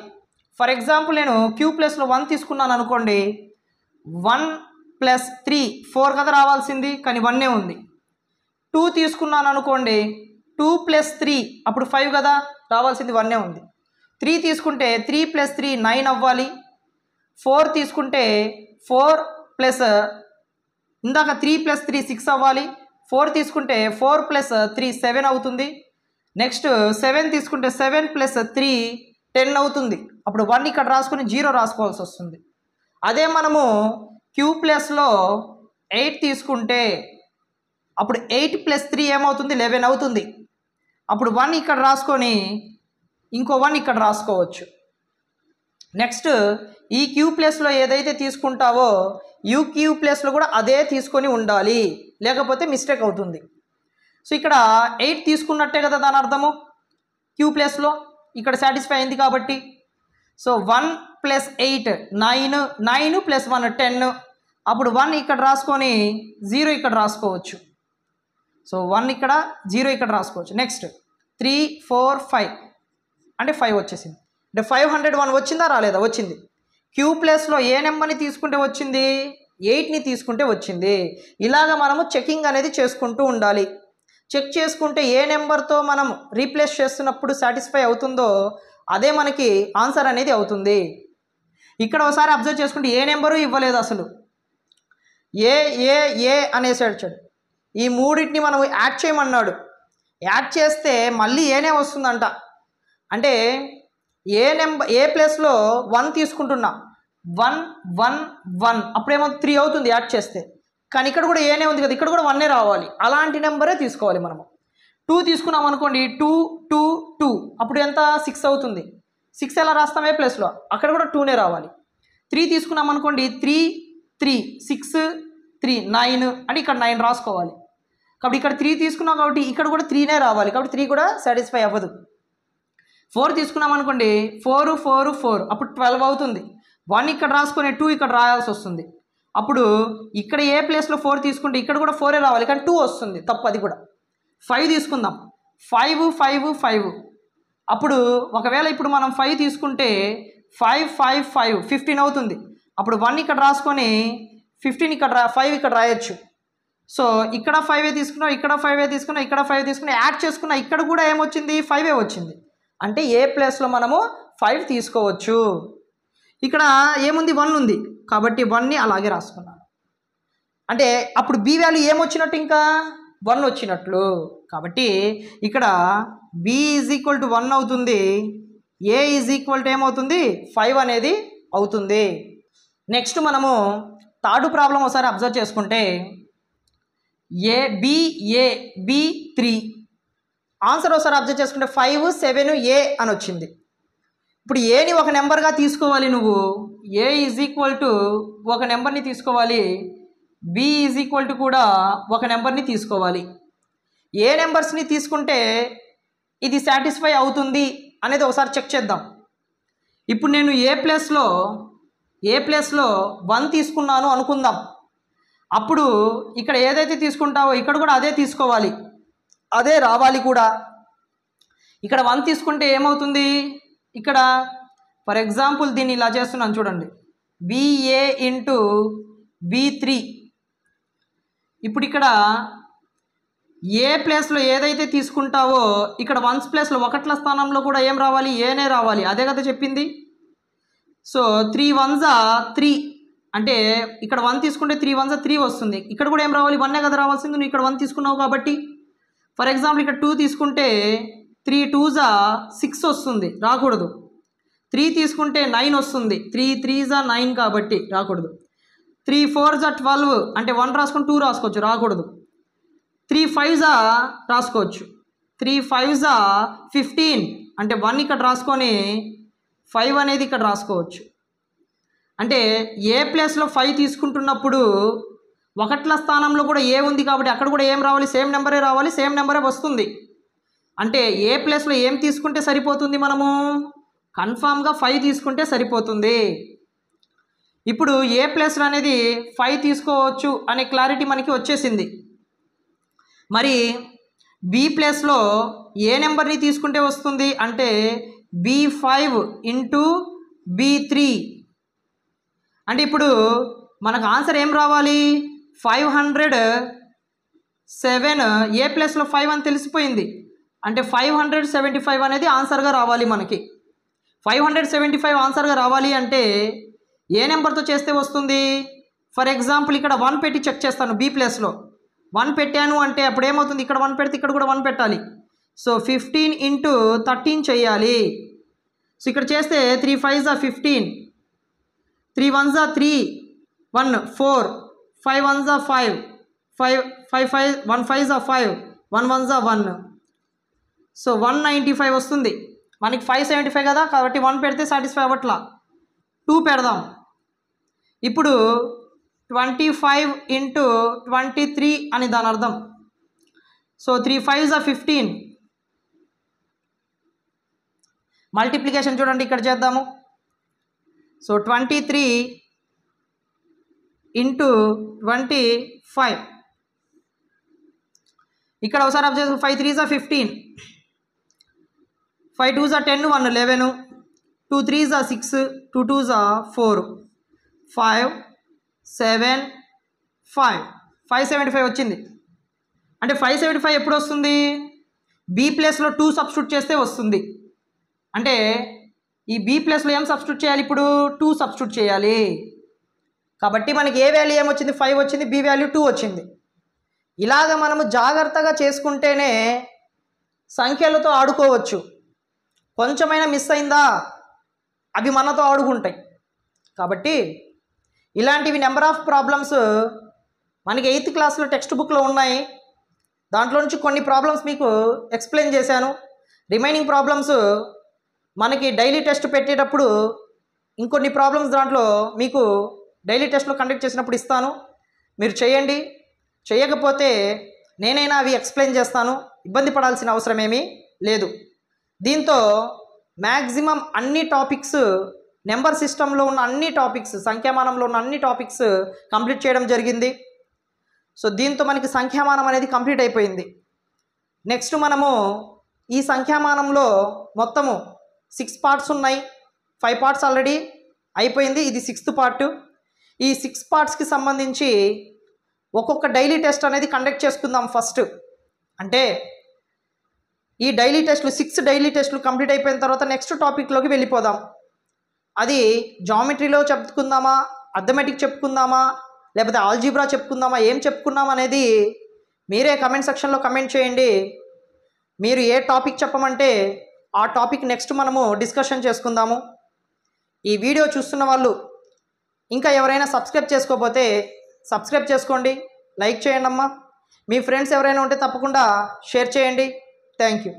ఫర్ ఎగ్జాంపుల్ నేను క్యూ ప్లేస్లో 1 తీసుకున్నాను అనుకోండి, 1 + 3 4 కదా రావాల్సింది, కానీ 1ఏ ఉంది. 2 తీసుకున్నాను అనుకోండి, 2 + 3 అప్పుడు 5 కదా రావాల్సింది, 1ఏ ఉంది. 3 తీసుకుంటే 3 + 3 9 అవ్వాలి. 4 తీసుకుంటే 4 ప్లస్ ఇందాక 3 + 3 6 అవ్వాలి. 4 తీసుకుంటే 4 + 3 7 అవుతుంది. నెక్స్ట్ 7 తీసుకుంటే 7 + 3 10 అవుతుంది. అప్పుడు 1 ఇక్కడ రాసుకుని 0 రాసుకోవాల్సి వస్తుంది. అదే మనము క్యూ ప్లస్లో 8 తీసుకుంటే అప్పుడు 8 + 3 ఏమవుతుంది, 11 అవుతుంది. అప్పుడు 1 ఇక్కడ రాసుకొని ఇంకో 1 ఇక్కడ రాసుకోవచ్చు. నెక్స్ట్ ఈ క్యూ ప్లస్లో ఏదైతే తీసుకుంటావో యూ క్యూ ప్లస్లో కూడా అదే తీసుకొని ఉండాలి, లేకపోతే మిస్టేక్ అవుతుంది. సో ఇక్కడ 8 తీసుకున్నట్టే కదా దాని అర్థము, క్యూ ప్లస్లో ఇక్కడ సాటిస్ఫై అయింది కాబట్టి. సో 1 + 8 9, 9 + 1 10. అప్పుడు 1 ఇక్కడ రాసుకొని 0 ఇక్కడ రాసుకోవచ్చు. సో 1 ఇక్కడ 0 ఇక్కడ రాసుకోవచ్చు. నెక్స్ట్ 3 4 5 అంటే 5 వచ్చేసింది. అంటే 501 వచ్చిందా రాలేదా, వచ్చింది. క్యూ ప్లస్లో ఏ నెంబర్ని తీసుకుంటే వచ్చింది, 8ని తీసుకుంటే వచ్చింది. ఇలాగ మనము చెకింగ్ అనేది చేసుకుంటూ ఉండాలి. చెక్ చేసుకుంటే ఏ నెంబర్తో మనం రీప్లేస్ చేస్తున్నప్పుడు సాటిస్ఫై అవుతుందో అదే మనకి ఆన్సర్ అనేది అవుతుంది. ఇక్కడ ఒకసారి అబ్జర్వ్ చేసుకుంటే ఏ నెంబరు ఇవ్వలేదు అసలు, ఏ ఏ ఏ అనేసాడు. ఈ మూడింటిని మనం యాడ్ చేయమన్నాడు. యాడ్ చేస్తే మళ్ళీ ఏనే వస్తుందంట. అంటే ఏ ప్లేస్లో 1 తీసుకుంటున్నా, 1 1 1 అప్పుడేమో 3 అవుతుంది యాడ్ చేస్తే. కానీ ఇక్కడ కూడా ఏనే ఉంది కదా, ఇక్కడ కూడా 1ఏ రావాలి. అలాంటి నెంబరే తీసుకోవాలి మనము. 2 తీసుకున్నాం అనుకోండి, 2 2 2 అప్పుడు ఎంత 6 అవుతుంది. 6 ఎలా రాస్తాం ఏ ప్లేస్లో, అక్కడ కూడా 2నే రావాలి. 3 తీసుకున్నాం అనుకోండి, 3 3 6 3 9 అంటే ఇక్కడ 9 రాసుకోవాలి. కాబట్టి ఇక్కడ 3 తీసుకున్నాం కాబట్టి ఇక్కడ కూడా 3నే రావాలి. కాబట్టి 3 కూడా సాటిస్ఫై అవ్వదు. 4 తీసుకున్నాం అనుకోండి, 4 4 4 అప్పుడు 12 అవుతుంది. 1 ఇక్కడ రాసుకొని 2 ఇక్కడ రాయాల్సి వస్తుంది. అప్పుడు ఇక్కడ ఏ ప్లేస్లో 4 తీసుకుంటే ఇక్కడ కూడా 4ఏ రావాలి, కానీ 2 వస్తుంది, తప్పు అది కూడా. 5 తీసుకుందాం, 5 5 5 అప్పుడు ఒకవేళ ఇప్పుడు మనం 5 తీసుకుంటే 5 5 5 15 అవుతుంది. అప్పుడు 1 ఇక్కడ రాసుకొని 15 ఇక్కడ 5 ఇక్కడ రాయొచ్చు. సో ఇక్కడ 5ఏ తీసుకున్నాం, ఇక్కడ 5ఏ తీసుకున్నాం, ఇక్కడ 5 తీసుకున్నాం, యాడ్ చేసుకున్నా ఇక్కడ కూడా ఏమొచ్చింది 5ఏ వచ్చింది. అంటే ఏ ప్లేస్లో మనము 5 తీసుకోవచ్చు. ఇక్కడ ఏముంది 1 ఉంది కాబట్టి 1ని అలాగే రాసుకున్నాను. అంటే అప్పుడు బి వాల్యూ ఏమొచ్చినట్టు ఇంకా 1 వచ్చినట్లు. కాబట్టి ఇక్కడ బి ఈజ్ ఈక్వల్ టు 1 అవుతుంది, ఏ ఈజ్ ఈక్వల్ టు ఏమవుతుంది 5 అనేది అవుతుంది. నెక్స్ట్ మనము థర్డ్ ప్రాబ్లం ఒకసారి అబ్జర్వ్ చేసుకుంటే బి3 ఆన్సర్ ఒకసారి అబ్జర్వ్ చేసుకుంటే 5 7 ఏ అని వచ్చింది. ఇప్పుడు ఏని ఒక నెంబర్గా తీసుకోవాలి, నువ్వు ఏ ఈజ్ ఈక్వల్ టు ఒక నెంబర్ని తీసుకోవాలి, బి ఈజ్ ఈక్వల్ టు కూడా ఒక నెంబర్ని తీసుకోవాలి. ఏ నెంబర్స్ని తీసుకుంటే ఇది సాటిస్ఫై అవుతుంది అనేది ఒకసారి చెక్ చేద్దాం. ఇప్పుడు నేను ఏ ప్లేస్లో 1 తీసుకున్నాను అనుకుందాం. అప్పుడు ఇక్కడ ఏదైతే తీసుకుంటావో ఇక్కడ కూడా అదే తీసుకోవాలి, అదే రావాలి కూడా. ఇక్కడ 1 తీసుకుంటే ఏమవుతుంది, ఇక్కడ ఫర్ ఎగ్జాంపుల్ దీన్ని ఇలా చేస్తున్నాను చూడండి, బిఏ ఇంటూ బి3. ఇప్పుడు ఇక్కడ ఏ ప్లేస్లో ఏదైతే తీసుకుంటావో ఇక్కడ 1s ప్లేస్లో 1ల స్థానంలో కూడా ఏం రావాలి, ఏనే రావాలి, అదే కదా చెప్పింది. సో 3 1s 3 అంటే ఇక్కడ 1 తీసుకుంటే 3 1s 3 వస్తుంది. ఇక్కడ కూడా ఏం రావాలి, 1ఏ కదా రావాల్సింది, నువ్వు ఇక్కడ 1 తీసుకున్నావు కాబట్టి. ఫర్ ఎగ్జాంపుల్ ఇక్కడ 2 తీసుకుంటే 3 2s 6 వస్తుంది, రాకూడదు. 3 తీసుకుంటే 9 వస్తుంది, 3 3s 9 కాబట్టి రాకూడదు. 3 4s 12 అంటే 1 రాసుకొని 2 రాసుకోవచ్చు, రాకూడదు. 3 5s రాసుకోవచ్చు, 3 5s 15 అంటే 1 ఇక్కడ రాసుకొని 5 అనేది ఇక్కడ రాసుకోవచ్చు. అంటే ఏ ప్లేస్లో 5 తీసుకుంటున్నప్పుడు 1ల స్థానంలో కూడా ఏ ఉంది కాబట్టి అక్కడ కూడా ఏం రావాలి, సేమ్ నెంబరే రావాలి, సేమ్ నెంబరే వస్తుంది. అంటే ఏ ప్లేస్లో ఏం తీసుకుంటే సరిపోతుంది, మనము కన్ఫామ్గా 5 తీసుకుంటే సరిపోతుంది. ఇప్పుడు ఏ ప్లేస్లో అనేది 5 తీసుకోవచ్చు అనే క్లారిటీ మనకి వచ్చేసింది. మరి బి ప్లేస్లో ఏ నెంబర్ని తీసుకుంటే వస్తుంది అంటే B5 ఇంటూ B3. అంటే ఇప్పుడు మనకు ఆన్సర్ ఏం రావాలి, 507. ఏ ప్లేస్లో 5 అని తెలిసిపోయింది అంటే 575 అనేది ఆన్సర్గా రావాలి. మనకి 575 ఆన్సర్గా రావాలి అంటే ఏ నెంబర్తో చేస్తే వస్తుంది. ఫర్ ఎగ్జాంపుల్ ఇక్కడ 1 పెట్టి చెక్ చేస్తాను. బి ప్లేస్లో 1 పెట్టాను అంటే అప్పుడు ఏమవుతుంది, ఇక్కడ 1 పెడితే ఇక్కడ కూడా 1 పెట్టాలి. సో 15 ఇంటూ 13 చేయాలి. సో ఇక్కడ చేస్తే 3 5s 15, 3 1s 3 1 4, 5 1s 5 5 5 1 5s 5 1 1s 1. So 195 వస్తుంది. మనకి 575 కదా కాబట్టి 1 పెడితే సాటిస్ఫై అవ్వట్లా, 2 పెడదాం. ఇప్పుడు 25 ఇంటూ 23 అని దాని అర్థం. So 3 5s 15. మల్టిప్లికేషన్ చూడండి ఇక్కడ చేద్దాము. So 23 into 25. ఇక్కడ ఒకసారి observe 5 3s 15, 5 2s 10 1 11, 2 3s 6, 2 2s 4, 5 7 5 575 వచ్చింది. అంటే 575 ఎప్పుడు వస్తుంది, బి ప్లేస్లో 2 సబ్స్టిట్యూట్ చేస్తే వస్తుంది. అంటే ఈ బి ప్లేస్లో ఏం సబ్స్టిట్యూట్ చేయాలి, ఇప్పుడు 2 సబ్స్టిట్యూట్ చేయాలి. కాబట్టి మనకి ఏ వాల్యూ ఏమొచ్చింది, 5 వచ్చింది, బి వాల్యూ 2 వచ్చింది. ఇలాగ మనము జాగ్రత్తగా చేసుకుంటేనే సంఖ్యలతో ఆడుకోవచ్చు. కొంచెమైనా మిస్ అయిందా అవి మనతో ఆడుకుంటాయి. కాబట్టి ఇలాంటివి నెంబర్ ఆఫ్ ప్రాబ్లమ్స్ మనకి 8th క్లాస్లో టెక్స్ట్ బుక్లో ఉన్నాయి. దాంట్లో నుంచి కొన్ని ప్రాబ్లమ్స్ మీకు ఎక్స్ప్లెయిన్ చేశాను. రిమైనింగ్ ప్రాబ్లమ్స్ మనకి డైలీ టెస్ట్ పెట్టేటప్పుడు ఇంకొన్ని ప్రాబ్లమ్స్ దాంట్లో మీకు డైలీ టెస్ట్లో కండక్ట్ చేసినప్పుడు ఇస్తాను, మీరు చేయండి. చేయకపోతే నేనైనా అవి ఎక్స్ప్లెయిన్ చేస్తాను, ఇబ్బంది పడాల్సిన అవసరం ఏమీ లేదు. దీంతో మ్యాక్సిమం అన్ని టాపిక్స్, నెంబర్ సిస్టంలో ఉన్న అన్ని టాపిక్స్, సంఖ్యామానంలో ఉన్న అన్ని టాపిక్స్ కంప్లీట్ చేయడం జరిగింది. సో దీంతో మనకి సంఖ్యామానం అనేది కంప్లీట్ అయిపోయింది. నెక్స్ట్ మనము ఈ సంఖ్యామానంలో మొత్తము 6 పార్ట్స్ ఉన్నాయి. 5 పార్ట్స్ ఆల్రెడీ అయిపోయింది, ఇది 6th పార్ట్. ఈ 6 పార్ట్స్కి సంబంధించి ఒక్కొక్క డైలీ టెస్ట్ అనేది కండక్ట్ చేసుకుందాం ఫస్ట్. అంటే ఈ డైలీ టెస్టులు 6 డైలీ టెస్టులు కంప్లీట్ అయిపోయిన తర్వాత నెక్స్ట్ టాపిక్లోకి వెళ్ళిపోదాం. అది జామెట్రీలో చెప్పుకుందామా, అర్థమెటిక్ చెప్పుకుందామా, లేకపోతే ఆల్జీబ్రా చెప్పుకుందామా, ఏం చెప్పుకుందాం అనేది మీరే కమెంట్ సెక్షన్లో కమెంట్ చేయండి. మీరు ఏ టాపిక్ చెప్పమంటే ఆ టాపిక్ నెక్స్ట్ మనము డిస్కషన్ చేసుకుందాము. ఈ వీడియో చూస్తున్న వాళ్ళు ఇంకా ఎవరైనా సబ్స్క్రైబ్ చేసుకోకపోతే సబ్స్క్రైబ్ చేసుకోండి, లైక్ చేయండి అమ్మా. మీ ఫ్రెండ్స్ ఎవరైనా ఉంటే తప్పకుండా షేర్ చేయండి. Thank you.